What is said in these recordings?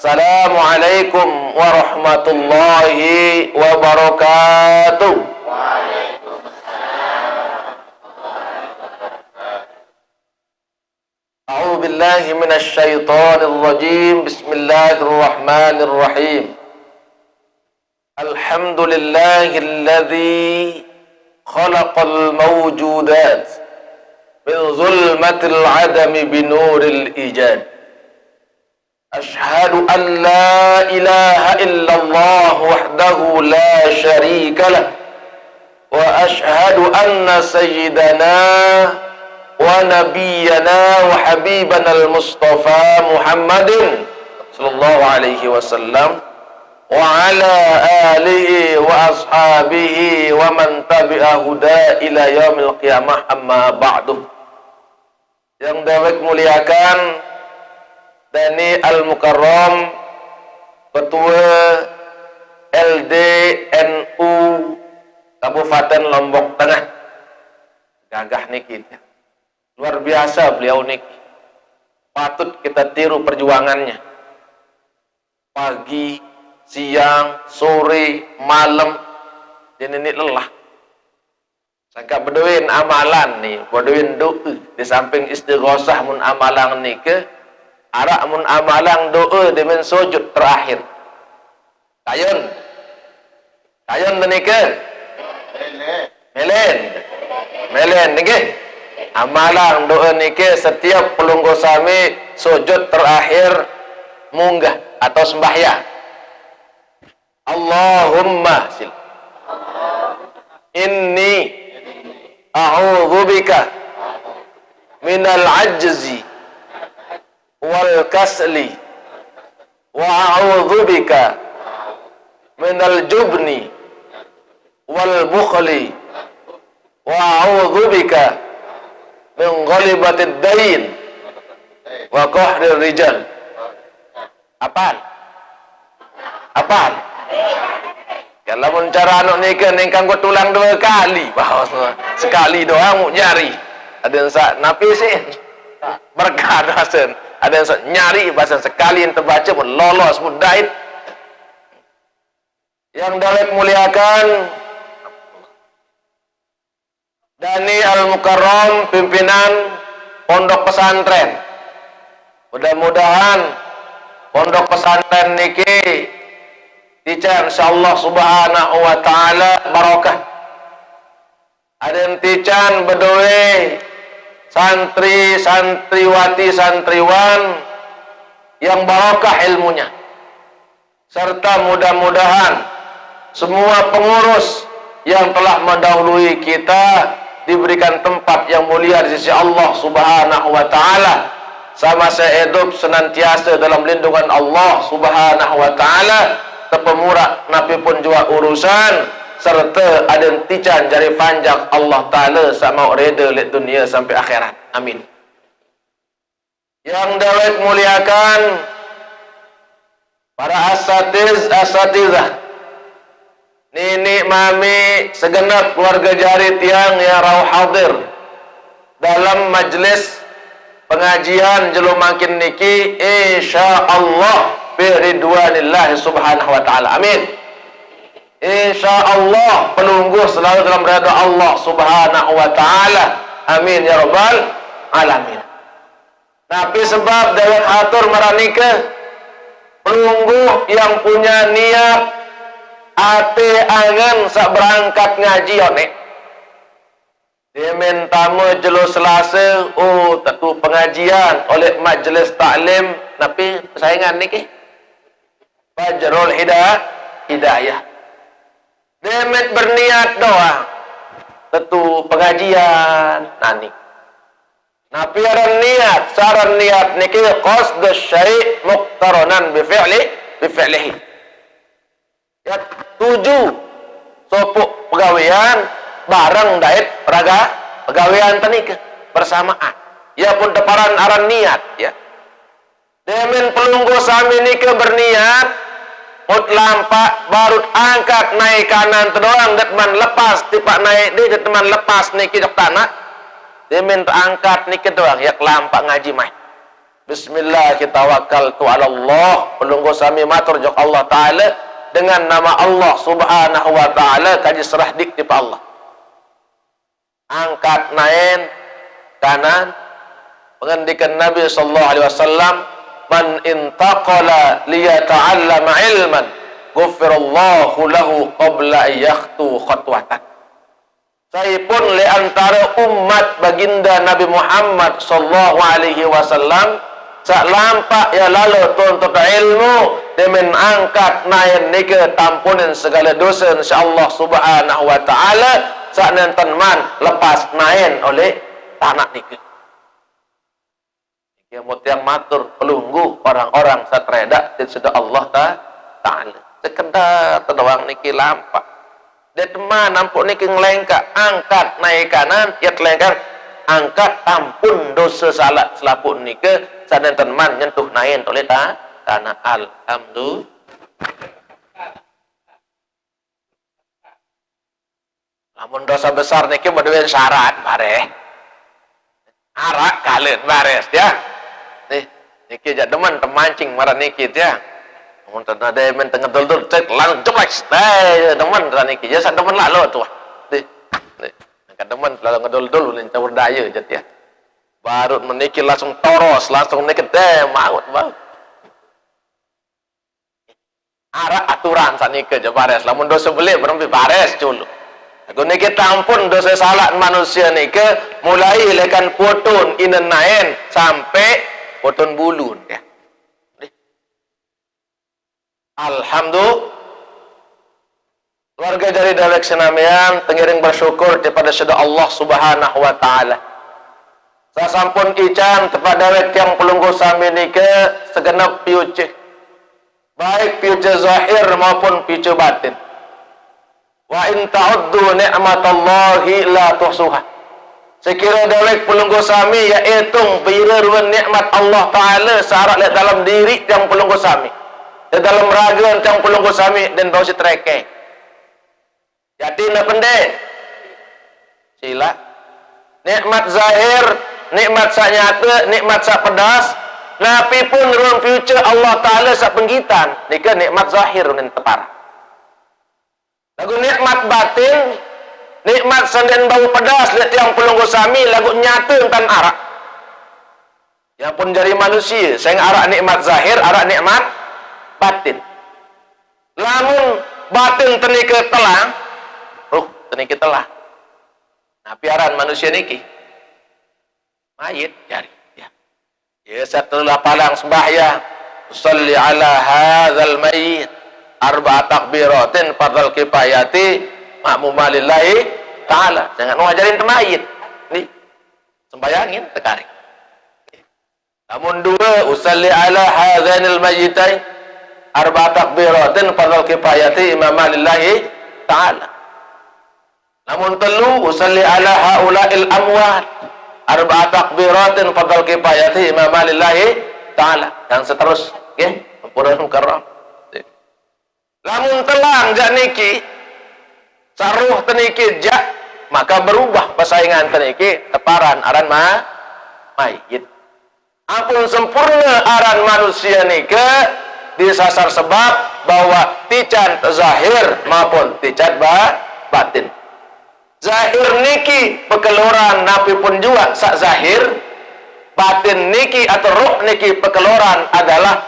Assalamualaikum warahmatullahi wabarakatuh. A'udzu billahi minasy syaithanir rajim. Bismillahirrahmanirrahim. Alhamdulillahilladzi khalaqal mawjudat min zulmatil adami binuril ijad. Ashhadu an la ilaha illallah wahdahu la syarika lah wa ashhadu anna sayyidana wa nabiyyana wa habibana al-mustafa Muhammadin sallallahu alaihi wasallam wa ala alihi wa ashabihi wa man tabi'a huda ila yaumil qiyamah, amma ba'du. Yang dapat muliakan Dani Al-Mukarram, Ketua LDNU Kabupaten Lombok Tengah. Gagah niki, luar biasa beliau niki. Patut kita tiru perjuangannya. Pagi, siang, sore, malam, jadi ini lelah. Sangka beduin amalan nih, beduin doa di samping istighosah mun amalan niki. Arak mun amalang doa dengan sujud terakhir. Kayun menika. Melen niki. Amalang doa niki setiap pelunggu sami sujud terakhir munggah atau sembahyang. Allahumma inni a'udzubika minal ajzi wal kasli wa a'udzubika minal jubni wal bukhli wa a'udzubika min ghalibatid dain wa qahrir rijal. Apaan? Kalau mun cara anak nikah ningkang ku tulang 2 kali, bahwa sekali doang mau nyari. Ada yang sak napisin berkah dosen. Ada yang nyari bahasa sekali yang terbaca pun lolos mudahid. Yang dapat muliakan Dani Al-Mukarram, pimpinan pondok pesantren. Mudah-mudahan pondok pesantren niki dican insyaallah subhanahu wa ta'ala barokah. Ada yang dican bedoe santri, santriwati, santriwan yang barokah ilmunya, serta mudah-mudahan semua pengurus yang telah mendahului kita diberikan tempat yang mulia di sisi Allah subhanahu wa ta'ala, sama sehidup senantiasa dalam lindungan Allah subhanahu wa ta'ala, tepemurah napi pun jua urusan, serta ada tijan jari panjang Allah Ta'ala sama reda lihat dunia sampai akhirat. Amin. Yang dapat muliakan para asatizah, nini, mami, segenap keluarga jari tiang yang rauh hadir dalam majlis pengajian jelum makin niki insyaallah bi ridwanillah subhanahu wa ta'ala. Amin. InsyaAllah penunggu selalu dalam redha Allah subhanahu wa ta'ala. Amin ya rabbal alamin. Tapi sebab dalam atur maranika penunggu yang punya niat ate angan sak berangkat ngaji onek. Dia minta jelo Selasa, tentu pengajian oleh majelis taklim, tapi saingan niki Fajrul Hidayah. Demet berniat doa, tentu pengajian nani. Napi ada niat, saran niat niki qasd syai' muqtaranan bi fi'lihi. Ya 7 sopuk pegawaian bareng dait pegawaian tanika bersamaan. Ya pun deparan aran niat ya. Demen pelunggu sami nika berniat ut lampak baru angkat naik kanan terdoang detman lepas tipak naik di detman lepas niki dok tanah dia minta angkat niki doang ya lampak ngaji mah Bismillah kita tawakkaltu ala Allah, pelunggu sami matur jok Allah Ta'ala, dengan nama Allah Subhanahu wa Ta'ala kaji serah dik tipa Allah. Angkat naen kanan, pengendikan Nabi sallallahu alaihi wasallam, man intaqala liyata'allama ilman ghufirallahu lahu qabla yakhtu khatwatan. Saya pun li antara umat baginda Nabi Muhammad sallallahu alaihi wasallam sak lampak ya lalu tuntut ilmu demen angkat naen nika tampunin segala dosa insyaallah subhanahu wa taala sak nenten man lepas naen oleh tanak nika. Kiamut yang matur pelunggu orang-orang satreda di sudah Allah taala. Sekedar terdawang niki lampak. Dia teman nampuk niki ngelengkak angkat naik kanan ya telengkang angkat tampun dosa salah selaput nika sadan teman nyentuh nain oleh tanah. Alhamdulillah. Lamun dosa besar niki berdua syarat bare arak kalit bares ya nih niki jak demen temancing marah niki ya mun tanda ada men tengah dul cek lang jeblek demen ra niki ya sak demen lah lo tuh nih angkat demen lalu ngedul-dul nih campur daya jat ya baru meniki langsung toros langsung niki maut bang arak aturan sak niki je bares lamun dosa belik berempi bares culu aku niki tampun dosa salah manusia niki mulai lekan potun inen naen sampai potun bulun ya. Alhamdulillah keluarga dari dalek senamian tengiring bersyukur kepada sedek Allah Subhanahu wa taala. Sasampun ican kepada dalek yang pelunggu sami niki segenap piuce. Baik piuce zahir maupun piuce batin. Wa in ta'uddu ni'matallahi la tuhsuha. Sekira dalek pelunggu sami yaitu biruan nikmat Allah taala syarat dalam diri yang pelunggu sami. Di dalam raga yang pelunggu sami dan bau si treke. Jadi nak pendek. Sila. Nikmat zahir, nikmat sak nyata, nikmat sak pedas. Napi pun ruang future Allah Ta'ala sak penggitan. Nika nikmat zahir dan tepar. Lagu nikmat batin, nikmat sanden bau pedas lihat yang pelunggu sami lagu nyata tan arak. Ya pun jari manusia, saya arak nikmat zahir, arak nikmat batin. Lamun batin tenika telah, ruh tenika telah. Nah piaran manusia niki mayit jari ya. Ya satu lapalang sembahyang, usalli ala hadzal mayyit arba'a takbiratin fardal kifayati ma'mumalillahi taala. Jangan ngajarin temayit. Nih sembayangin tekarik. Namun dua usalli ala hadzanil mayyitain arba'a takbiratin fardal kifayati imamalillahi ta'ala. Namun telu usalli ala haula'il amwat arba'a takbiratin fardal kifayati imamalillahi ta'ala. Dan seterus nggih ampun karam. Lamun telang jak niki saruh teniki jak maka berubah persaingan teniki teparan aran mayit. Ampun sempurna aran manusia nika disasar sebab bahwa tican zahir maupun tican batin. Zahir niki pekeluaran napi pun juga sak zahir, batin niki atau roh niki pekeluaran adalah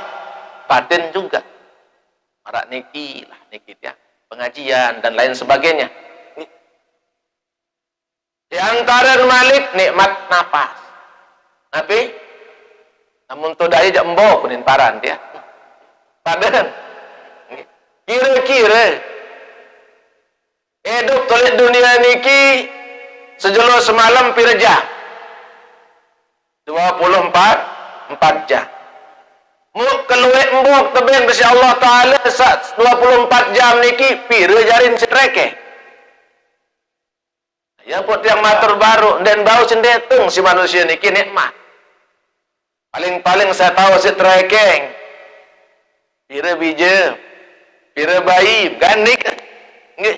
batin juga. Marak niki lah niki ya, pengajian dan lain sebagainya. Di antara malik nikmat napas. Nabi namun tu dai jak embo kunin paran dia. Padan. Kira-kira hidup tolik dunia niki sejelo semalam pira jam? 24 jam. Mu keluek embok teben besi Allah Ta'ala 24 jam niki pira jarin setreke. Ya put yang matur baru dan bau sendetung si manusia niki nikmat. Paling-paling saya tahu si trekeng. Pira bija, pira bayi, kan nikah. Nggih.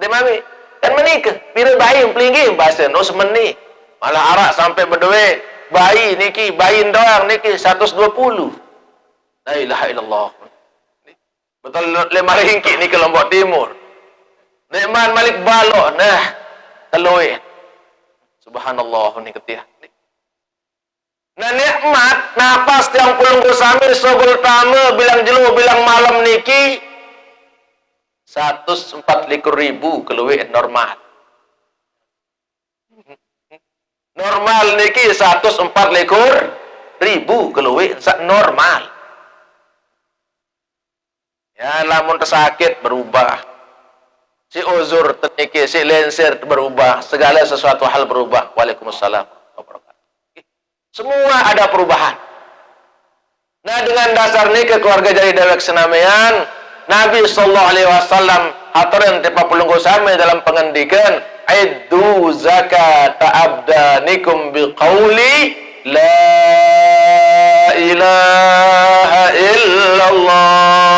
De mami, kan menikah. Pira bayi pelinggi bahasa no semeni. Malah arak sampai berdua bayi niki, bayi doang niki 120. La ilaha illallah. Betul lima ringkit ni ke Lombok Timur. Nikmat Malik balok nah teloi. Subhanallah ni ketiah. Nah nikmat nafas yang pulung kusami sobul tama bilang jelu bilang malam niki 140.000 keluih normal. Normal niki 140.000 keluih normal. Ya lamun tersakit berubah. Si uzur teniki, si lensir berubah, segala sesuatu hal berubah. Waalaikumsalam. Semua ada perubahan. Nah dengan dasar ni ke keluarga jadi dewek senamian, Nabi sallallahu alaihi wasallam aturan tepa pulungku sami dalam pengendikan iddu zakat abdanikum biqauli la ilaha illallah.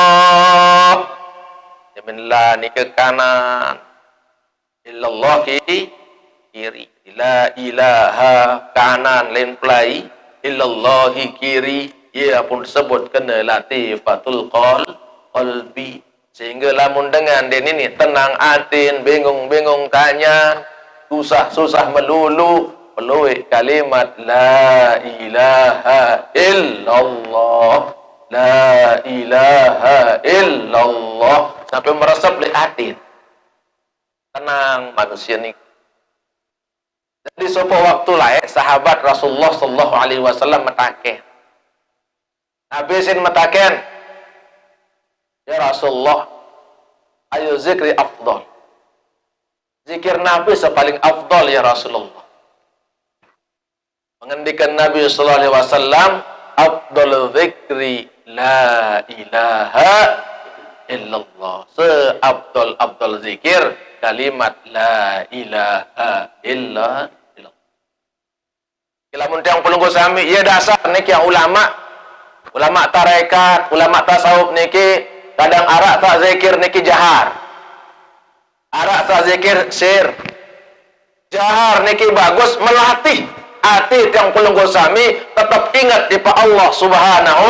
Jaminlah ni ke kanan, illallah kiri, la ilaha kanan lain pelai, illallahi kiri, ia pun sebut kena latifatul qalbi, sehingga lamun dengan dia ini tenang atin, bingung-bingung tanya, susah-susah melulu, pelui kalimat la ilaha illallah, la ilaha illallah, sampai meresap di atin. Tenang manusia ni. Jadi suatu waktu lah sahabat Rasulullah sallallahu alaihi wasallam metaken. Habisin metaken. Ya Rasulullah, ayo zikri afdal. Zikir Nabi sepaling afdal ya Rasulullah. Mengendikan Nabi sallallahu alaihi wasallam, afdalul zikri la ilaha illallah. Seabdal zikir kalimat la ilaha illallah. Lamun tiang pelunggu sami, ia dasar niki yang ulama tarekat, ulama tasawuf niki kadang arak tak zikir niki jahar. Arak tak zikir sir. Jahar niki bagus melatih hati tiang pelunggu sami tetap ingat di Allah Subhanahu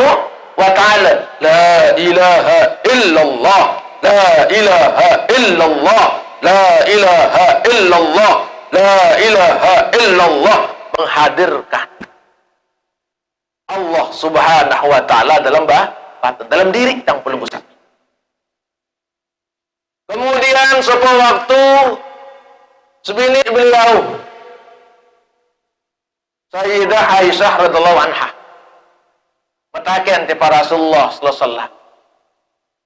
wa taala. La ilaha illallah. La ilaha illallah. La ilaha illallah. La ilaha illallah, menghadirkan Allah Subhanahu wa taala dalam diri yang belum besar. Kemudian suatu waktu sebini beliau Sayyidah Aisyah radhiyallahu anha matakan kepada Rasulullah sallallahu alaihi wasallam,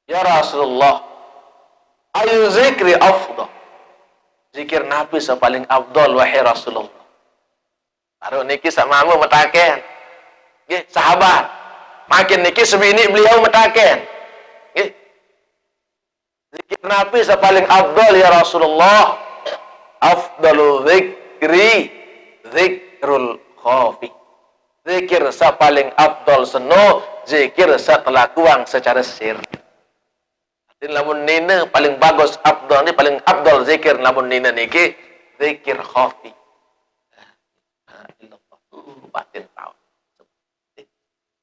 ya Rasulullah, ayu zikri afdal. Zikir Nabi sepaling afdal wahai Rasulullah. Baru niki sama mu metaken. Nggih, sahabat. Makin niki sebini beliau metaken. Nggih. Zikir Nabi sepaling afdal ya Rasulullah. Afdalu zikri zikrul khafi. Zikir sepaling afdal seno, zikir setelah kuang secara sir. Jadi lamun nina paling bagus afdal ni paling afdal zikir lamun nina niki zikir khafi. Batin tahu.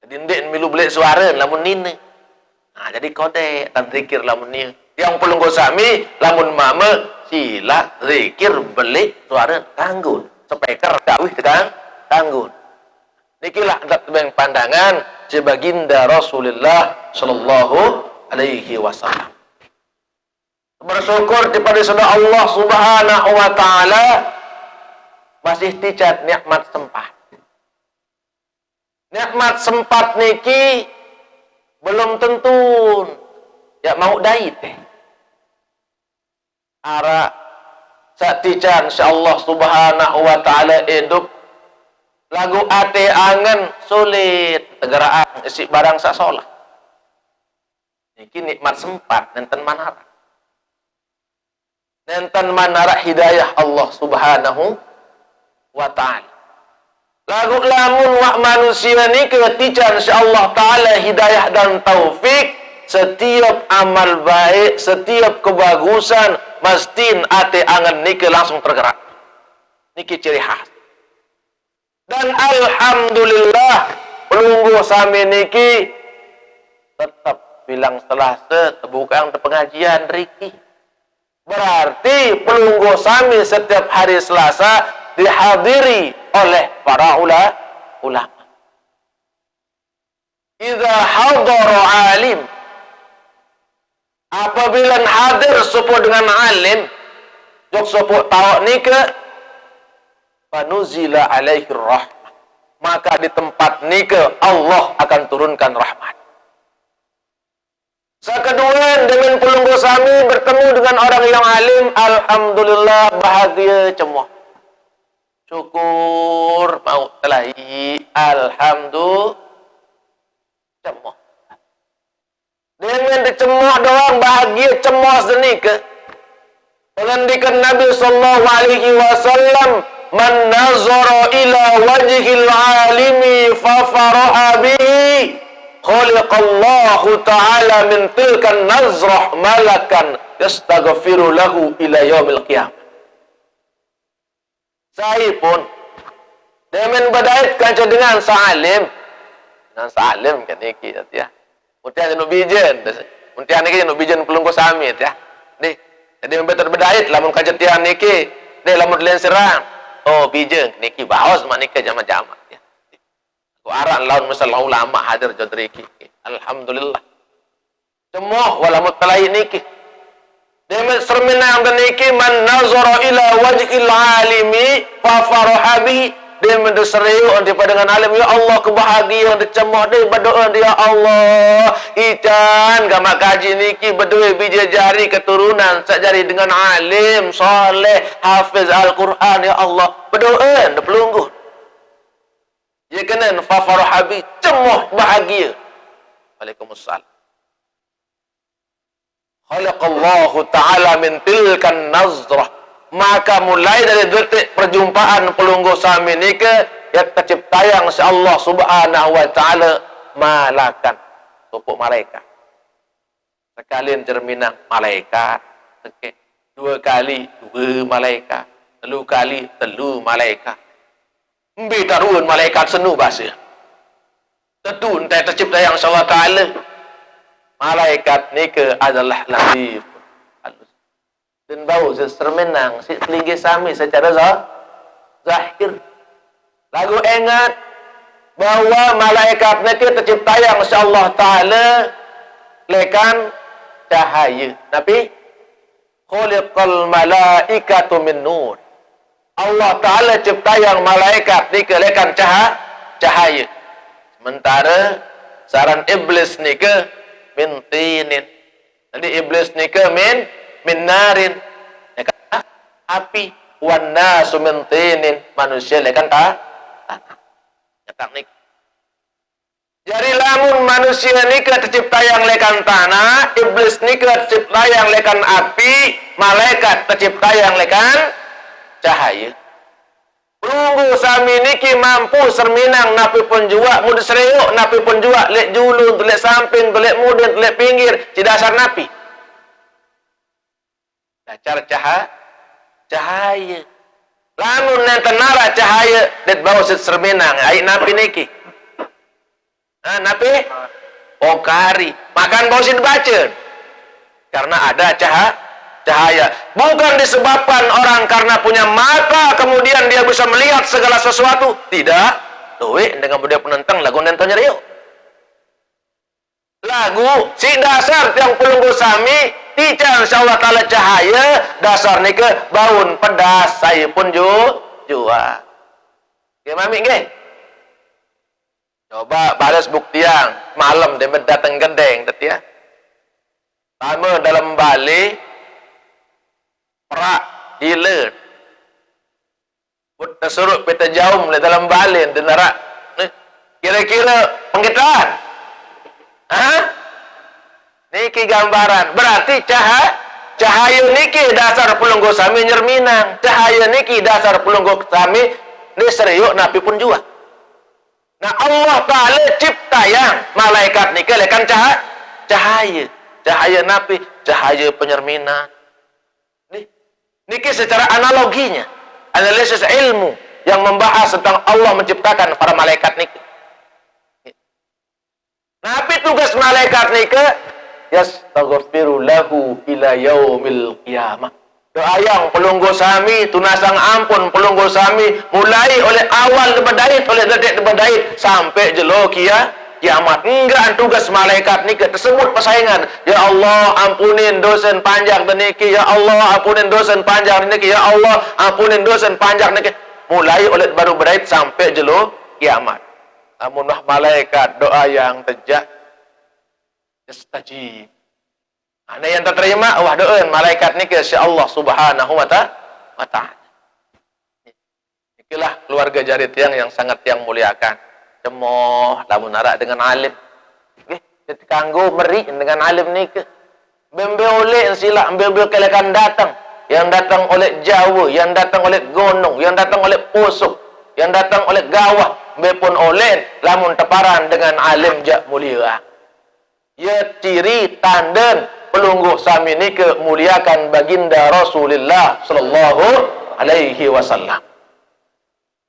Jadi ndik milu belik suara lamun nina. Nah, jadi kode dan zikir lamun ni. Yang perlu sami lamun mama sila zikir belik suara tanggun. Speaker dawih tegang tanggun. Nikilah adat pandangan sebaginda Rasulullah sallallahu alaihi wasallam. Bersyukur kepada saudara Allah Subhanahu wa taala masih ticat nikmat sempat. Nikmat sempat niki belum tentu ya mau dait teh. Ara satican insyaallah Subhanahu wa taala hidup lagu ate angen sulit tegeraan isi barang sasolah. Niki nikmat sempat nenten manara. Nenten manara hidayah Allah Subhanahu wa taala. Lagu lamun wak manusia ni ketika insyaallah taala hidayah dan taufik, setiap amal baik, setiap kebagusan mastin ate angen niki langsung tergerak. Niki ciri khas. Dan alhamdulillah pelungguh sami niki tetap bilang Selasa terbuka untuk pengajian riki. Berarti pelungguh sami setiap hari Selasa dihadiri oleh para ulama. Idza hadara alim, apabila hadir sepuh dengan alim, jok sepuh tawak nika, fanuzila alaihi rahmah, maka di tempat nika Allah akan turunkan rahmat. Sekedua dengan pelungguh sami bertemu dengan orang yang alim, alhamdulillah bahagia cemoh. Syukur mau telahi, alhamdulillah cemoh. Dengan dicemoh doang bahagia cemoh senika. Pengendikan Nabi sallallahu alaihi wasallam, man nazara ila wajhil alimi fa faraha bihi khaliqallahu ta'ala min tilkan nazrah malakan yastaghfiru lahu ila yaumil qiyamah. Saya pun dengan badait kaca dengan sa'alim kan iki ya. Mutian nu bijen, mutian niki nu bijen pelungguh sami ya. Deh, jadi membetul badait lamun kaca tian niki, deh lamun len serang. Oh bijen niki baos mak niki jama-jama ya. Ku aran laun masalah ulama hadir jodriki. Alhamdulillah. Cemoh wala mutalai niki. Demet serminang dan niki man nazara ila wajhil alimi fa faraha bihi. Dia mendeseriu daripada dengan alim, ya Allah kebahagiaan dicemoh dia berdoa dia Allah ican gamak kaji niki berdua bija jari keturunan sakjari dengan alim soleh hafiz Al-Quran ya Allah berdoa dia pelungguh ya kena fa faraha bihi cemoh bahagia. Waalaikumsalam. Khalaqallahu ta'ala min tilkan nazrah, maka mulai dari detik perjumpaan pelungguh sami nika ya terciptayang si Allah subhanahu wa ta'ala malakan tupuk malaikat sekalian cerminang malaikat okay. Dua kali dua malaikat telu kali telu malaikat mbi tarun malaikat senu bahasa tentu entah terciptayang si Allah ta'ala malaikat nika adalah latif dan bau semenang si telinga sami secara zahir. Lagu ingat bahwa malaikat nanti tercipta yang insya-Allah taala lekan cahaya. Nabi khuliqal malaikatu min nur. Allah taala cipta yang malaikat dikelekan cahaya. Sementara saran iblis nika min tinin. Jadi iblis nika min narin api wan nasu min tinin manusia lekan tanah nyetak nik jadi lamun manusia nika tercipta yang lekan tanah iblis nika tercipta yang lekan api malaikat tercipta yang lekan cahaya pelungguh sami niki mampu serminang napi pun jua mudah seriuk napi pun jua lek julun lek samping lek mudin lek pinggir cidasar napi cara cahaya lamun nanti nara cahaya det bau set serminang ai napi niki napi okari makan bau sit baca karena ada cahaya bukan disebabkan orang karena punya mata kemudian dia bisa melihat segala sesuatu tidak tuwe dengan budaya penentang lagu nontonnya riu lagu si dasar yang pelungguh sami tica insyaallah taala cahaya dasar nika baun pedas saya pun jua ge mami ge coba balas buktian malam dia datang gendeng tadi ya lama dalam Bali perak hilir put tersurut peta jaum dalam Bali denara kira-kira penggitaan niki gambaran berarti cahaya niki dasar pelungguh sami nyerminang cahaya niki dasar pelungguh sami ni seriuk napi pun jua nah Allah ta'ala cipta yang malaikat niki lekan cahaya napi cahaya penyerminang niki secara analoginya analisis ilmu yang membahas tentang Allah menciptakan para malaikat niki. Nabi tugas malaikat niki yastaghfiru lahu ila yaumil qiyamah. Doa yang pelunggu sami tunasang ampun pelunggu sami mulai oleh awal debadait oleh detik debadait sampai jelo kiamat. Enggak tugas malaikat niki tersebut persaingan. Ya Allah ampunin dosen panjang niki, ya Allah ampunin dosen panjang niki, ya Allah ampunin dosen panjang niki. Mulai oleh baru berdait sampai jelo kiamat. Amunah malaikat doa yang tejak istajib. Ada yang terterima, wah doain malaikat ni ke Allah Subhanahu wa ta'ala. Inilah keluarga jari tiang yang sangat tiang muliakan. Cemoh lamun narak dengan alim. Nggih, kanggo meri dengan alim ni ke. Bembe oleh sila bembe kelekan datang. Yang datang oleh Jawa, yang datang oleh gunung, yang datang oleh pusuk, yang datang oleh gawah, be pun oleh lamun teparan dengan alim jak mulia. Ya ciri tanda pelungguh sami ni kemuliakan baginda Rasulullah sallallahu alaihi wasallam.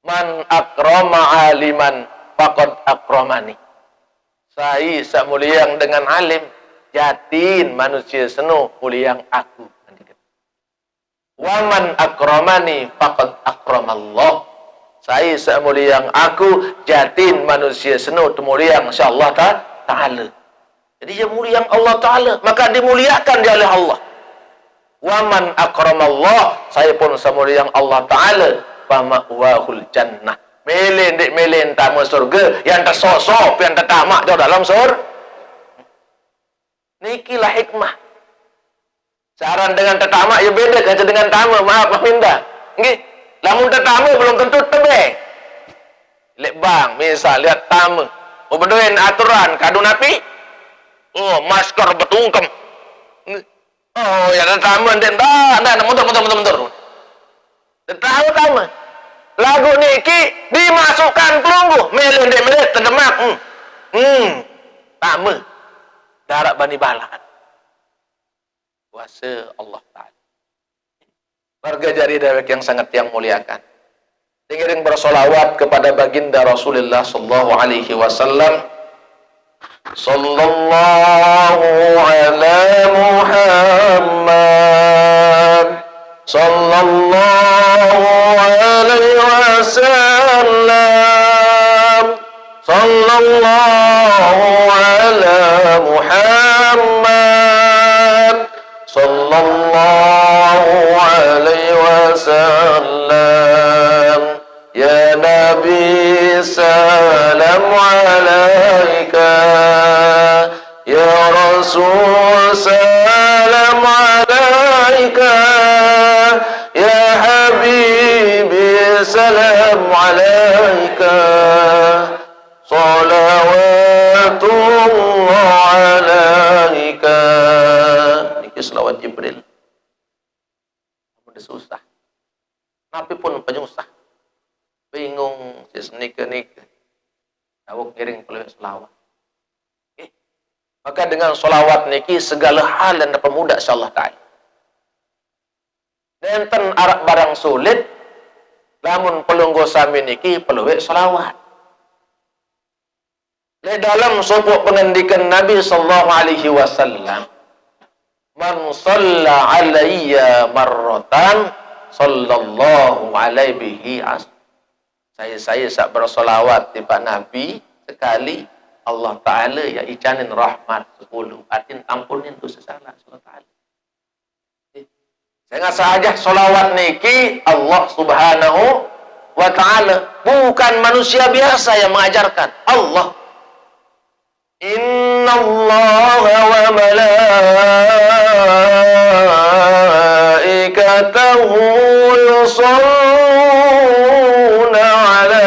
Man akrama aliman faqad akramani. Saya sak muliang dengan alim, jatin manusia senu muliang aku. Wa man akramani faqad akramallah. Saya sak muliang aku, jatin manusia senu temuliang insyaallah taala. Jadi dia mulia Allah Ta'ala, maka dimuliakan dia oleh Allah. Waman akramallah, saya pun semulia Allah Ta'ala, fama'wahul jannah. Melen dik melen tamu surga, yang tersosop, yang tertamak jauh dalam surga. Nikilah hikmah. Saran dengan tertamak, ya beda kan dengan tamu, maaf minta. Nggih, lamun tertamu belum tentu tebeh. Lek bang, misal lihat tamu, berdoain aturan, kadu napi, oh, masker betungkem. Oh, ya dan tamu dan mundur. Dan tamu. Lagu niki dimasukkan pelunggu, melendek terdemak. Tamu. Darat bani balan. Kuasa Allah Ta'ala. Warga jari dewek yang sangat yang muliakan. Dengiring bersolawat kepada baginda Rasulullah sallallahu alaihi wasallam. Sallallahu ala Muhammad Sallallahu alaihi wasallam Sallallahu ala Muhammad Sallallahu alaihi wasallam Ya Nabi salam alaika Ya Rasul salam alaika Ya Habibi salam alaika Salawatullah alaika. Ini selawat Jibril. Sudah susah. Tapi pun penyusah. Bingung nika-nika. Tahu kiring pelawat selawat. Maka dengan solawat niki segala hal yang dapat mudah insyaallah ta'ala. Nenten arak barang sulit, lamun pelunggu sami niki peluwek solawat. Di dalam sebuah pengendikan Nabi sallallahu alaihi wasallam, man shalla alayya marratan sallallahu alaihi bihi as. Saya sak bersolawat di Pak Nabi sekali, Allah Ta'ala ya icanin rahmat 10 atin ampunin dosa salah Allah Ta'ala. Saya saja solawat niki Allah Subhanahu wa Ta'ala, bukan manusia biasa yang mengajarkan. Allah Inna Allah wa malaikatahu yusalluna ala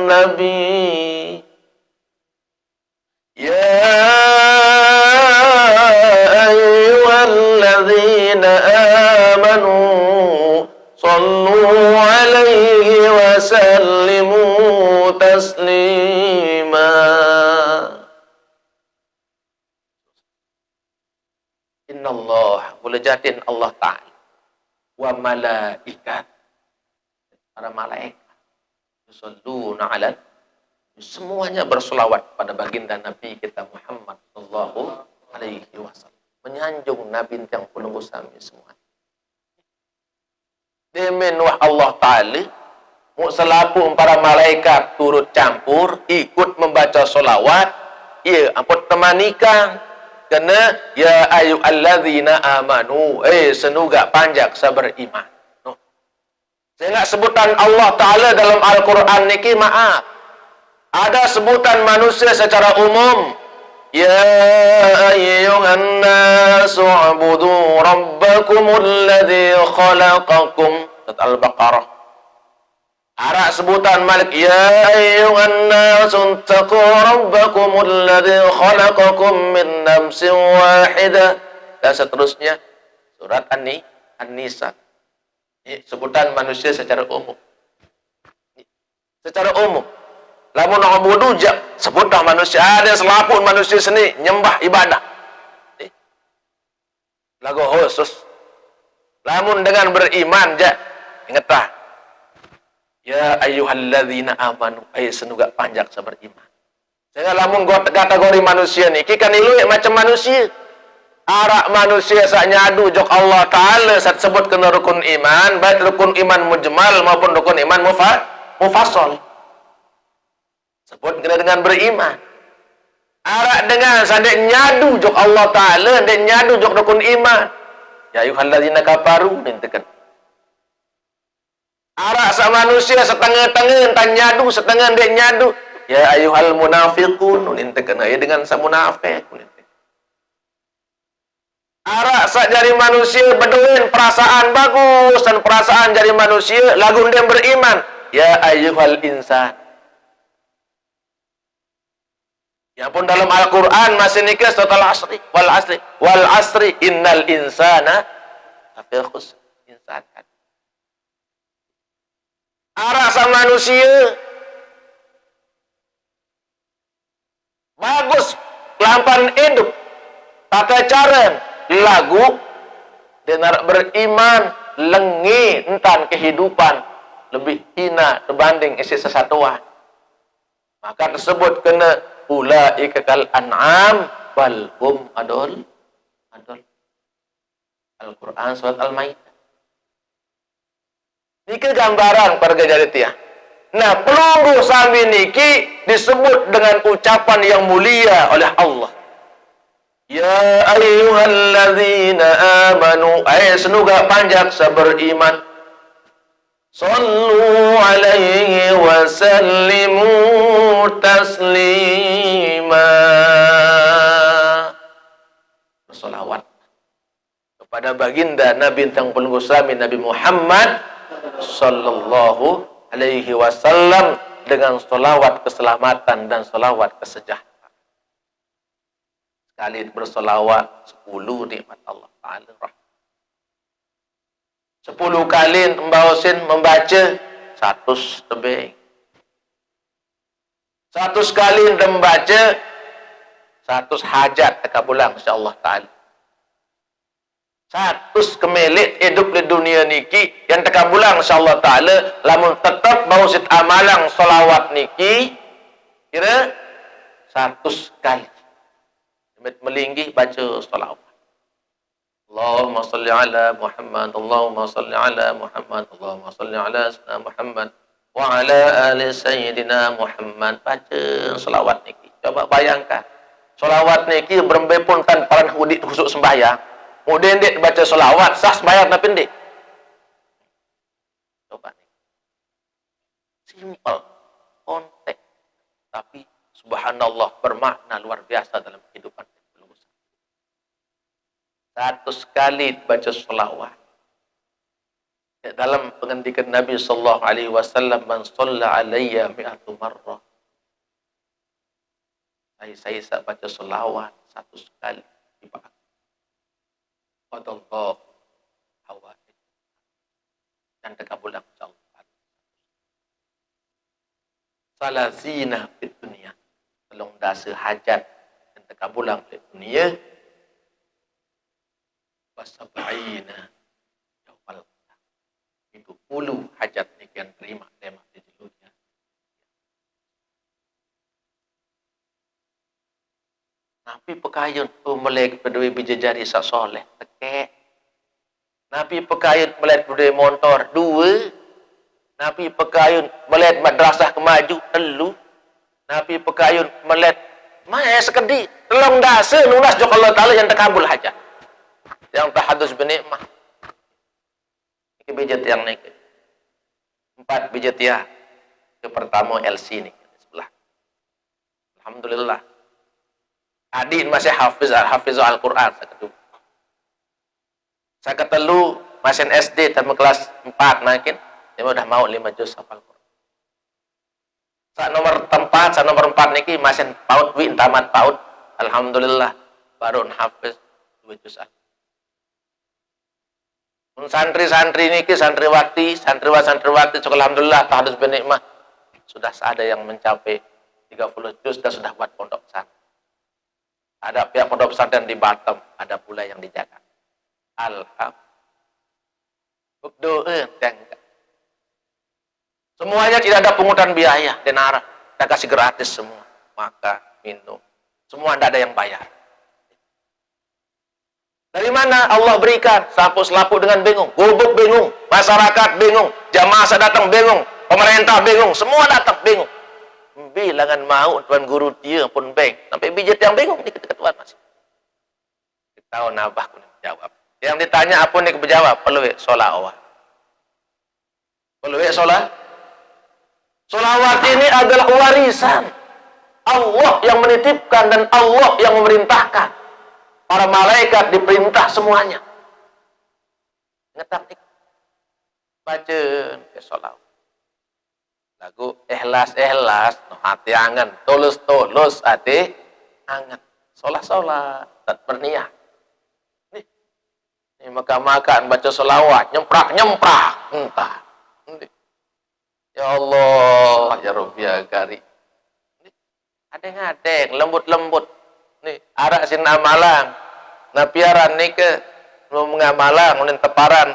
nabi Sallu alaihi wa sallimu taslima. Innallah, boleh jadiin Allah Ta'ala wa malaikat, para malaikat yusalluna ala, semuanya bersolawat pada baginda Nabi kita Muhammad sallallahu alaihi wasallam. Menyanjung Nabi yang penunggu sami semua. Demen wah Allah Ta'ala, mu'salapun para malaikat turut campur, ikut membaca solawat, ya ampun temanikah, kena ya ayyuhalladzina amanu, senuga panjak sabar iman. No. Sehingga sebutan Allah Ta'ala dalam Al-Quran niki maaf. Ada sebutan manusia secara umum. Ya ayyuhan nasu ubudu rabbakumul ladzi khalaqakum. Surat Al-Baqarah. Ada sebutan Malik. Ya ayyuhan nasu taqu rabbakumul ladzi khalaqakum min nafsin wahidah. Dan seterusnya. Surat An-Nisa. Ini sebutan manusia secara umum. Secara umum. Lamun ngabudu jak sebutlah manusia, ada selapun manusia seni nyembah ibadah. Lagu khusus. Lamun dengan beriman jak ingatlah. Ya ayyuhalladzina amanu, senuga panjak saberiman. Sehingga lamun kategori manusia niki kan ilu macam manusia. Arak manusia sak nyadu jok Allah Ta'ala saat sebut kena rukun iman, baik rukun iman mujmal maupun rukun iman mufassal. Sebut kena dengan beriman. Arak dengan sadek nyadu jok Allah Ta'ala, dek nyadu jok rukun iman. Ya ayyuhalladzina kafaru, nintekan. Arak sa manusia setengah-tengah entah nyadu, setengah dek nyadu. Ya ayyuhal munafiqun, nintekan. Ya dengan sa munafik. Arak sak jari manusia beduin perasaan bagus dan perasaan jari manusia lagu dia beriman. Ya ayyuhal insan. Ya pun dalam Al-Quran masih nikah setelah wal asri innal insana lafi khusr. Insan kan. Arak sak manusia bagus lampan hidup tata cara lagu dengan beriman lengi entan kehidupan lebih hina dibanding isi sesatuan, maka tersebut kena ulaika kal an'am bal hum adol. Al-Quran surat Al-Maidah. Niki gambaran perga jadi tiah. Nah, pelunggu sami niki disebut dengan ucapan yang mulia oleh Allah. Ya ayyuhalladzina amanu, senuga panjak saberiman. Sallu alaihi wa sallimu taslima. Bersolawat kepada baginda Nabi yang pelunggu sami Nabi Muhammad sallallahu alaihi wasallam dengan solawat keselamatan dan solawat kesejahteraan. Sekali bersolawat 10 nikmat Allah Ta'ala. 10 kali membawasin membaca 100 tebing. 100 kali membaca 100 hajat terkabulang insyaallah Ta'ala. 100 kemelit hidup di dunia niki yang terkabulang insyaallah Ta'ala lamun tetap bawasit amalang solawat niki kira 100 kali. Melinggi baca solawat. Allahumma salli ala Muhammad, Allahumma salli ala Muhammad, Allahumma salli ala Sayyidina Muhammad wa ala ali Sayyidina Muhammad. Baca selawat niki. Coba bayangkan. Selawat niki berembepun tanpa hudit khusuk sembahyang. Kemudian dia baca selawat, sah sembahyang tapi ndik. Coba nih. Simple, konteks, tapi subhanallah bermakna luar biasa dalam kehidupan. 100 kali baca selawat. Dalam pengendikan Nabi sallallahu alaihi wasallam, man shalla alayya mi'atu marrah. Saya baca selawat 100 kali ibadah. Qadallahu hawaij. Dan terkabulang insyaallah. Salasina fid dunia. Tolong dasa hajat dan terkabulang di dunia. Wasab'ina yawmal qiyamah. 70 hajat yang terima tema di dunia. pekayun melek pedui bijajari sak soleh tekek. Nabi pekayun melek pedui motor dua. Nabi pekayun melek madrasah kemaju telu. Nabi pekayun melek sekedi telung dasa nunas jo Allah Taala yang terkabul hajat. Yang tahadus binikmah. Iki bijat yang ni. 4 bijat ya. Ke pertama LC ni sebelah. Alhamdulillah. Adik masih hafiz Al-Quran sekedu. Saya ketelu masih SD tapi kelas 4 makin dia udah mau 5 juz hafal Quran. Sa nomor 4 niki masih PAUD wi tamat PAUD. Alhamdulillah baru hafiz 2 juz. Santri-santri niki santriwati alhamdulillah tahadus binikmah sudah ada yang mencapai 30 juz dan sudah buat pondok pesantren. Ada pihak pondok pesantren di Batam, ada pula yang di Jakarta. Alhamdulillah. Semuanya tidak ada pungutan biaya, denara. Kita kasih gratis semua. Makan, minum. Semua tidak ada yang bayar. Dari mana Allah berikan? Sapu-selapu dengan bingung. Gubuk bingung. Masyarakat bingung. Jamaah datang bingung. Pemerintah bingung. Semua datang bingung. Bilangan mau tuan guru dia pun beng. Sampai bijat yang bingung di ketuan masih. Kita tahu nabah pun jawab. Yang ditanya apa nih kejawab? Perlu solawat. Perlu solawat. Solawat ini adalah warisan Allah yang menitipkan dan Allah yang memerintahkan. Para malaikat diperintah semuanya. Ngetap nih. Baca ke solawat. Lagu ikhlas no hati angan, tulus hati angan, solat tak berniat. Ini makan baca solawat, nyemprak entah. Ya Allah, ya Rabbi ya Kari. Adeng lembut. Nih arak sin amalang, napiaran nih ke ngamalang, unin teparan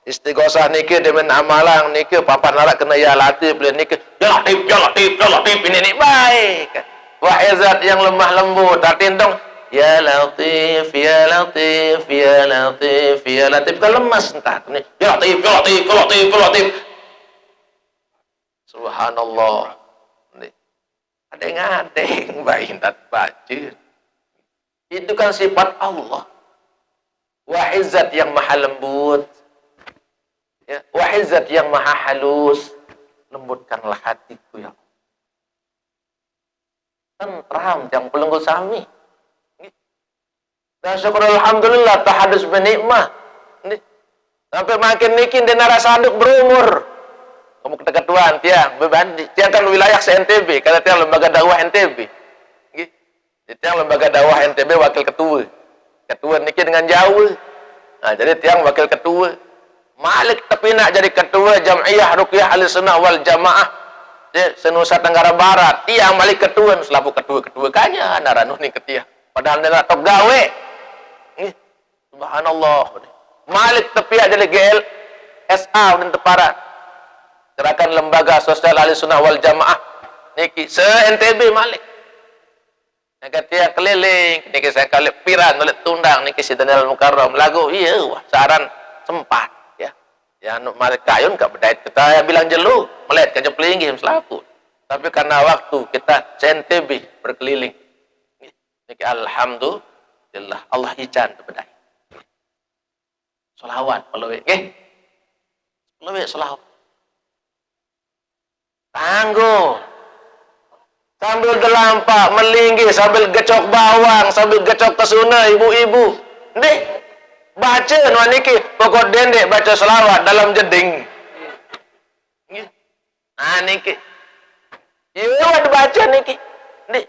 Istighosah niki demen amalang niki papan arak kena ya latif beli niki ya latif ini baik. Wahai zat yang lemah lembut datindong ya latif kan lemas entah ini ya latif. Subhanallah. Adeng baik tak baca. Itu kan sifat Allah. Wahai zat yang maha lembut. Ya, wahai zat yang maha halus, lembutkanlah hatiku ya. Tentram yang pelenggu sami. Dan syukur alhamdulillah tahadus binikmah. Sampai makin nikin dan narasaduk berumur. Kamu ketuaan tiang beban tiang kan wilayah se-NTB, kata tiang lembaga dakwah NTB. Tiang lembaga dakwah NTB wakil ketua. Ketua niki dengan jauh. Nah, jadi tiang wakil ketua. Malik tapi nak jadi ketua Jam'iyah Ruqyah Ahlussunnah wal Jamaah di Senusa Tenggara Barat. Tiang Malik ketua, selaku ketua kanya naranu ni ketia. Padahal dia nak tok gawe. Subhanallah. Malik tapi jadi GL SA dan teparan. Gerakan Lembaga Sosial Ahlussunnah wal Jamaah niki se-NTB Malik. Nek tiang keliling, niki saya kali piran oleh tundang niki si Daniel Mukarram lagu iya wah saran sempat. Ya, malik kayun gak berdait kita bilang jelu, melet ke jeplingi selaku. Tapi karena waktu kita CNTB berkeliling. Niki alhamdulillah Allah ijan berdait. Selawat peluwe nggih. Peluwe selawat. Tangguh. Sambil gelampak melinggi, sambil gecok bawang, sambil gecok kesuna ibu-ibu. Nih baca niki pokok dendek baca selawat dalam jeding. Nah niki. Iya baca niki. Nih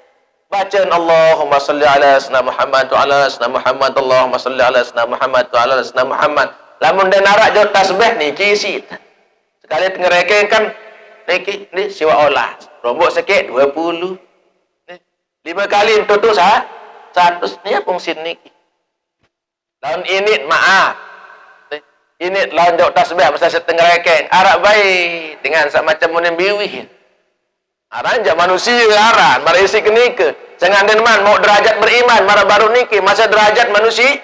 bacaan Allahumma salli ala sayyidina Muhammad wa ala sayyidina Muhammad Allahumma salli ala sayyidina Muhammad wa ala sayyidina Muhammad. Lamun den arak jo tasbih niki isi. Sekali ngereke kan niki ni siwa olah. Rombok sikit 20. Nih 5 kali tutu 100 ni fungsi niki. Lawan ini maaf. Ini lawan jauh tasbih masa setengah rekeng. Arak baik dengan semacam munim biwih. Aran jak manusia aran marisi kenika. Sengaden man mau derajat beriman mara baru niki masa derajat manusia.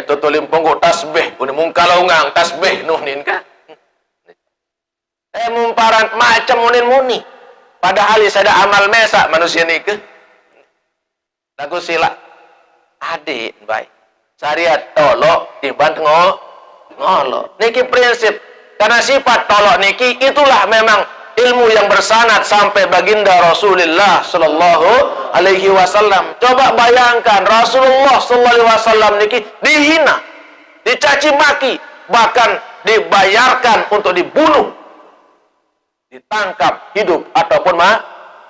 Tutulim ponggok tasbih, pun mungkalaungang tasbih nuhnin ka. Mumparan macam munin muni. Padahal sada amal mesak manusia niki. Lagu sila adik baik. Syariat tolok timbang ngolok. Niki prinsip. Karena sifat tolok niki itulah memang ilmu yang bersanad sampai baginda Rasulullah sallallahu alaihi wasallam. Coba bayangkan Rasulullah sallallahu alaihi wasallam niki dihina, dicaci maki, bahkan dibayarkan untuk dibunuh, ditangkap hidup ataupun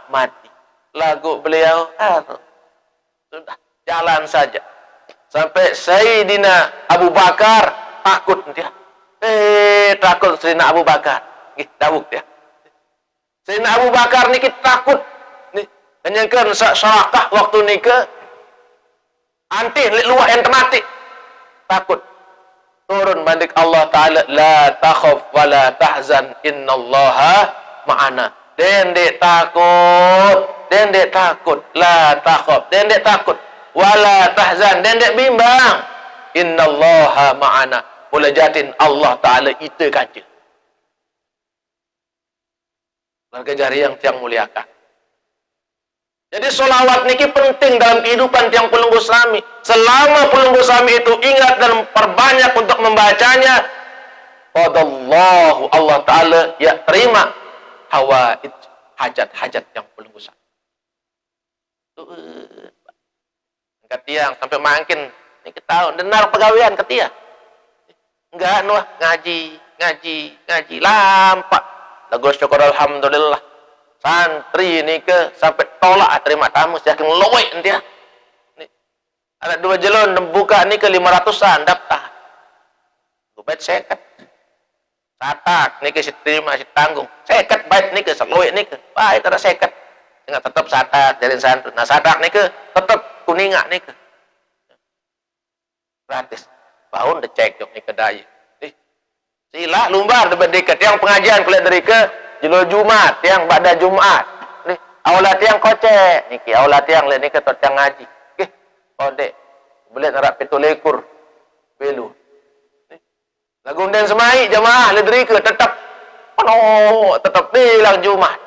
mati. Lagu beliau sudah jalan saja. Sampai Sayyidina Abu Bakar takut dia. Takut Sayyidina Abu Bakar. Dawuk dia. Sayyidina Abu Bakar ni kita takut. Hanyangkan sarakah waktu ni ke anti luar yang mati. Takut. Turun bandik Allah Ta'ala. La takhaf wa la tahzan. Innallaha ma'ana. Dendek takut. Dendek takut. La takhaf. Dendek takut. Wala tahzan. Dendek bimbang. Innallaha ma'ana. Boleh jatin Allah Ta'ala itu kaca. Keluarga jari yang tiang muliakan. Jadi solawat niki penting dalam kehidupan tiang pelunggu sami. Selama pelunggu sami itu ingat dan perbanyak untuk membacanya, qadallahu Allah Ta'ala ya terima hawaid hajat-hajat yang pelunggu sami. Angkat tiang sampai makin niki tahun denar pegawaian ketia. Enggak nuah ngaji lampak. Lagu syukur alhamdulillah. Santri ni ke sampai tolak terima tamu saking lowek dia. Ni ada 2 jelon buka ni ke 500-an daftar. Gubet seket. Satak ni ke terima si tanggung. Seket baik ni ke selowek ni ke. Baik ada seket. Enggak tetap satak jalin santri. Nah satak ni ke tetap kuningak ni ke. Gratis. Bahun dicek jok ni kedai. Sila lumbar dekat yang pengajian kuliah dari ke jelo Jumat yang pada Jumat. Ni aulat yang kocek niki aulat yang lain niki tot yang ngaji. Nggih. Kode. Boleh narap 17 belu. Lagu den semai jemaah le dari ke tetap penuh tetap bilang Jumat.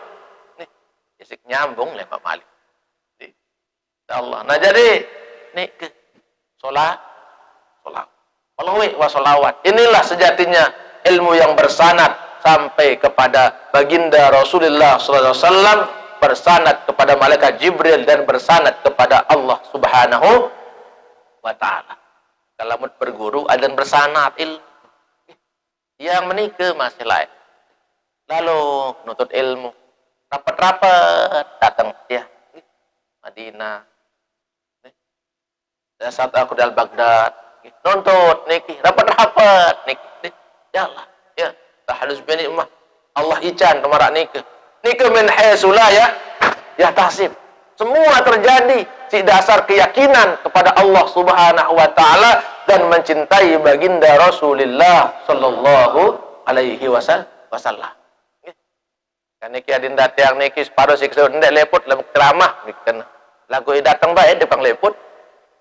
Ni isik nyambung le Pak Malik. Insyaallah. Nah jadi ni ke solat. Alawih wa sholawat. Inilah sejatinya ilmu yang bersanad sampai kepada baginda Rasulullah SAW, bersanad kepada malaikat Jibril dan bersanad kepada Allah Subhanahu wa Ta'ala. Kalau mau berguru ada yang bersanad ilmu. Yang menikah masih lain. Lalu nutut ilmu. Rapat-rapat datang dia Madinah. Dan saat aku di Al-Baghdad nuntut niki rapat-rapat niki jalan ya tahalus bi nikmah Allah ican kemarak niki min haisula ya tahsib semua terjadi si dasar keyakinan kepada Allah Subhanahu wa Ta'ala dan mencintai baginda Rasulullah sallallahu alaihi wasallam. Kan niki adinda tiang niki separuh siksa ndek leput lam ceramah kan lagu datang bae depan leput.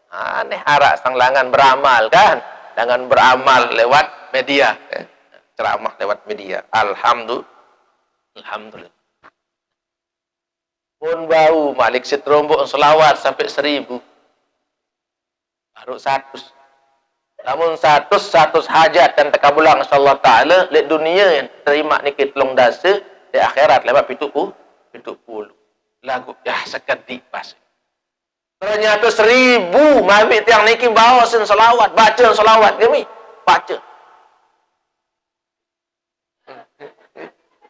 Aneh arak sanglangan beramal kan dengan beramal lewat media ceramah lewat media alhamdulillah pun bau malik sitrombok selawat sampai 1000 baru 100 namun 100 hajat dan tekabulang insyaallah taala lek dunia yang terima niki telung dasa di akhirat lewat 70 lagu ya seketi pas. Ternyata 1000 mabit yang niki bawa sin selawat, baca selawat kami, baca.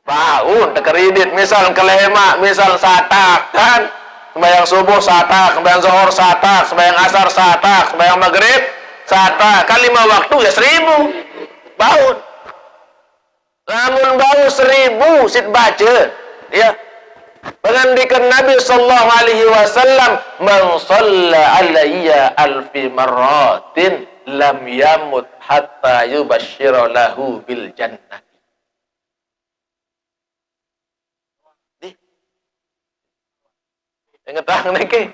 Baun terkredit misal kelema, misal satak kan. Sembahyang subuh satak, sembahyang zuhur satak, sembahyang asar satak, sembahyang maghrib satak. Kan 5 waktu ya 1000. Baun. Namun bau 1000 sit baca. Ya. Pengandikan Nabi sallallahu alaihi wasallam, "Man shalla alayya alfi marratin lam yamut hatta yubashshira lahu bil jannah." Ngetang niki.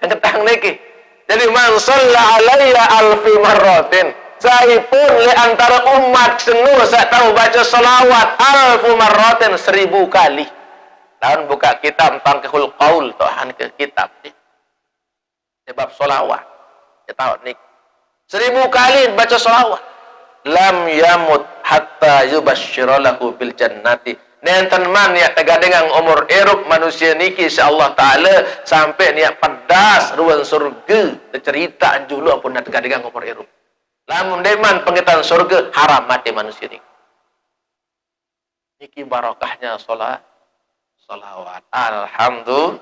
Ngetang niki. Jadi man shalla alayya alfi marratin. Saipun li antara umat senu sak tahu baca selawat alfu marratin 1000 kali. Lawan buka kitab Tangkihul Qaul Tuhan ke kitab ni. Sebab selawat. Kita tahu ni 1000 kali baca selawat. Lam yamut hatta yubasyshira lahu bil jannati. Nenten man ya tegadengang umur erup manusia niki insyaallah taala sampai niat pedas ruang surga cerita julu pun nak tegadengang umur erup. Lamun deman pengetan surga haram mati manusia niki. Niki barakahnya salawat. Alhamdulillah.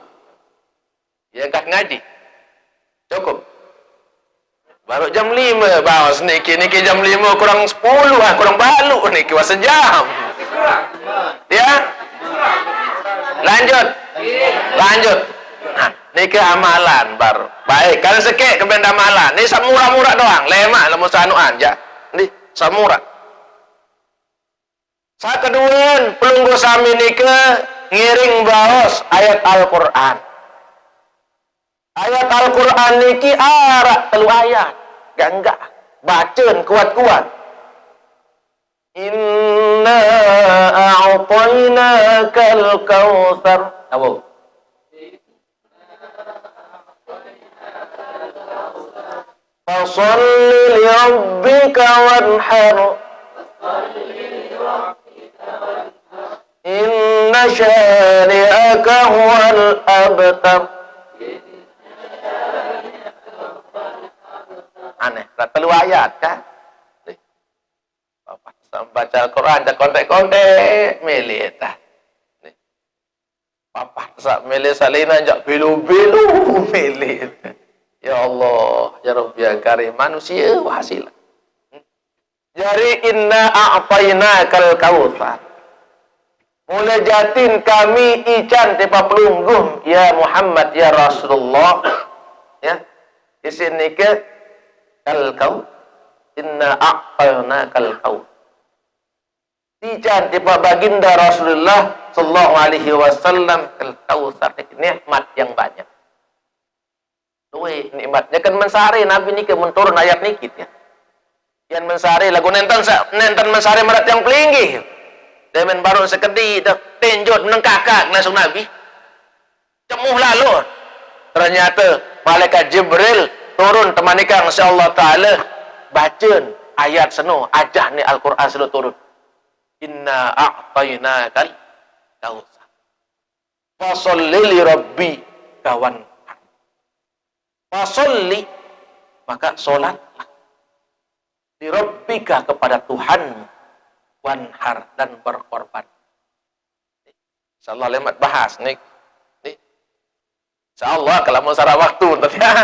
Ya kah ngaji. Cukup. Baru jam 5 bawas niki jam 5 kurang 10 kurang balu niki was sejam. Ya. Lanjut. Nah, niki amalan baru. Baik, kalau sekek ke benda amalan. Ni samurah-murah doang, lemak lamun sanuan ja. Ni samurah. Sakeduan pelunggu sami niki ngiring baos ayat Al-Qur'an. Ayat Al-Quran niki arak telu ayat. Enggak. Bacaan kuat-kuat. Inna a'tainakal kautsar. Apa? Fasholli li rabbika wanhar. Inna syani'aka huwal abtar. Aneh, telu ayat kan? Bapak baca Al-Quran, tak kontek-kontek, milih tah. Bapak sak milih salina, jak belu-belu, milih. Ya Allah, ya Rabbi ya Karim, manusia hasil. Jadi inna a'tainakal kautsar. Mula jatin kami ican tipa pelunggum, ya Muhammad, ya Rasulullah. Ya, di sini ke kal-kau inna a'tainakal kautsar. Ican tipa baginda Rasulullah sallallahu alaihi wasallam kal-kautsar, nikmat yang banyak. Tuh nikmatnya kan mensari Nabi ni ke menturun ayat nikit ya. Yang mensari lagu nenten mensari merat yang pelinggi. Demen baru sekedi dah tenjot menengkakak langsung Nabi. Cemuh lalu. Ternyata malaikat Jibril turun temanikan insyaallah taala bacain ayat seno ajah ni Al-Qur'an selo turun. Inna a'tainakal kautsar. Fasholli li rabbi kawan. Fasholli maka salatlah li rabbika kepada Tuhan wanhar dan berkorban. Insyaallah lemat bahas nih. Insyaallah kalau mau sarah waktu ya.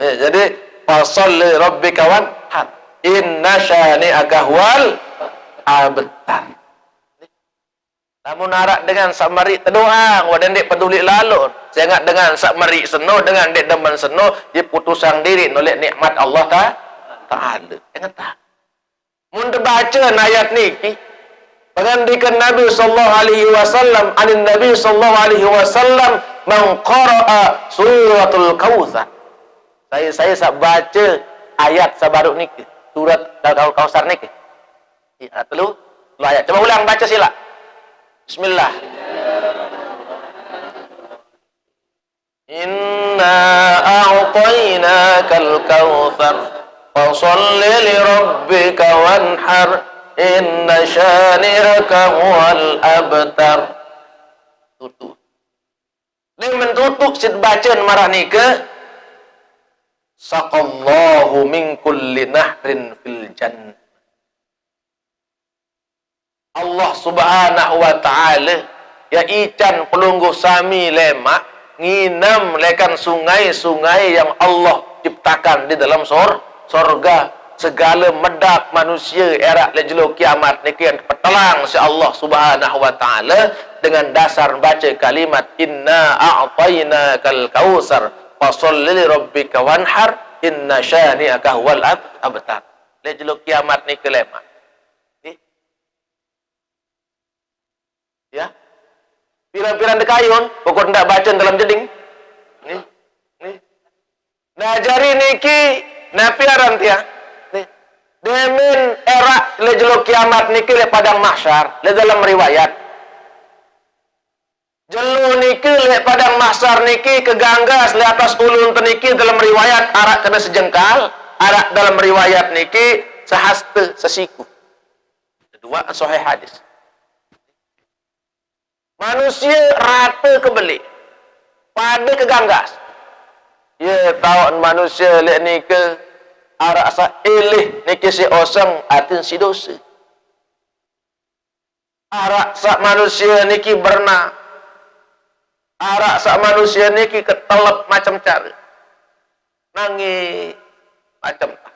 Jadi fasholli rabbika wanhar inna syani'aka huwal abtar. Namun arak dengan sak mari tedoang wadan dek peduli lalu. Saya ingat dengan sak mari seno dengan dek demen seno dia putusang diri nolak nikmat Allah Ta'ala. Ingat tak? Mun baca ayat niki pengandikan Nabi sallallahu alaihi wasallam anin Nabi sallallahu alaihi wasallam man qara'a suratul kautsar. Saya sak baca ayat sabaru niki surat Al-Kautsar niki. Ya, telu ayat. Coba ulang baca sila. Bismillah. Inna a'tainakal kautsar. Fasholli li rabbika wanhar inna syani'aka huwal abtar. Tutup. Ini mentutup sid bacaan marah nika. Saqallahu min kulli nahrin fil jannah. Allah subhanahu wa ta'ala ya ican pelungguh sami lemak nginam lekan sungai-sungai yang Allah ciptakan di dalam sorga segala medak manusia era lejelo kiamat niki petelang si Allah subhanahu wa ta'ala dengan dasar baca kalimat inna a'tainakal kautsar fasholli li rabbika wanhar inna syani'aka huwal abtar. Lejelo kiamat niki lemak. Ya. Pirang-pirang dekayun, pokok ndak baca dalam jeding. Nih, nih. Nah jari niki napi aran tia. Nih. Demin era le jelo kiamat niki le padang mahsyar, le dalam riwayat. Jelu niki le padang mahsyar niki keganggas le atas ulun teniki dalam riwayat arak kena sejengkal, arak dalam riwayat niki sehaste sesiku. Kedua sahih hadis. Manusia rata kebeli pada keganggas. Ya tahu manusia lek ni ke arak sa elih niki si oseng atin si dosa. Arak sa manusia niki berna. Arak sa manusia niki ketelep macam cara. Nangis macam tak.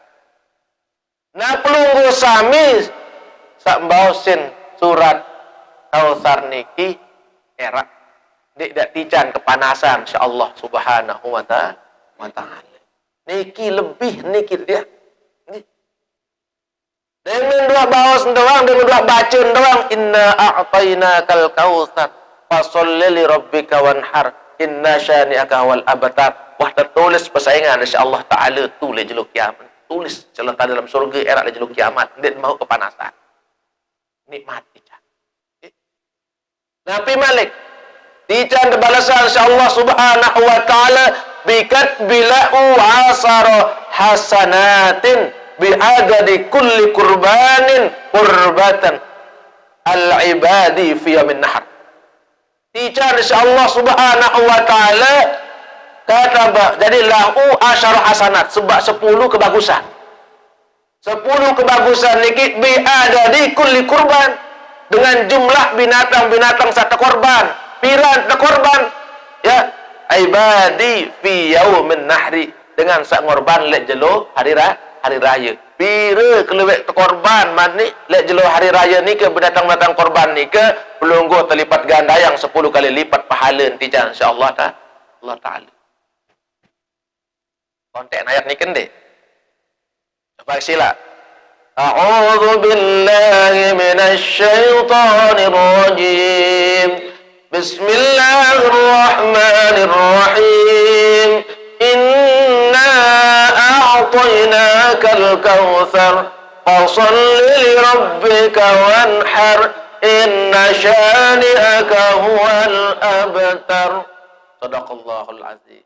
Nah pelunggu sami sak mbausin surat Kautsar niki era dik dak tijan kepanasan insyaallah subhanahu wa ta'ala. Niki lebih niki dia. Dengan dua baos doang, dengan dua bacun doang. Inna a'tainakal kautsar fasholli li rabbika wanhar inna syani'aka wal abtar. Wah tertulis persaingan insyaallah taala tu le jeluk kiamat. Tulis celaka dalam surga era le jeluk kiamat, ndik mau kepanasan. Nikmati. Nabi Malik dican balasan insyaallah subhanahu wa ta'ala bikat bila'u asara hasanatin bi'adadi kulli kurbanin kurbatan al-ibadi fi yamin nahar. Dican insyaallah subhanahu wa ta'ala kata jadi lahu asyara hasanat sebab 10 kebagusan. 10 kebagusan niki bi'adadi kulli kurban dengan jumlah binatang-binatang satu korban, piran korban, ya, ibadi fi yaumin nahri dengan sak korban lek jelo hari raya. Pira kelewek korban mani lek jelo hari raya ni ke binatang-binatang korban ni ke pelunggu terlipat ganda yang 10 kali lipat pahala tijan insyaallah Allah taala. Konten ayat ni kende. Coba sila. أعوذ بالله من الشيطان الرجيم بسم الله الرحمن الرحيم إنا أعطيناك الكوثر فصل لربك وانحر إن شانئك هو الأبتر صدق الله العظيم.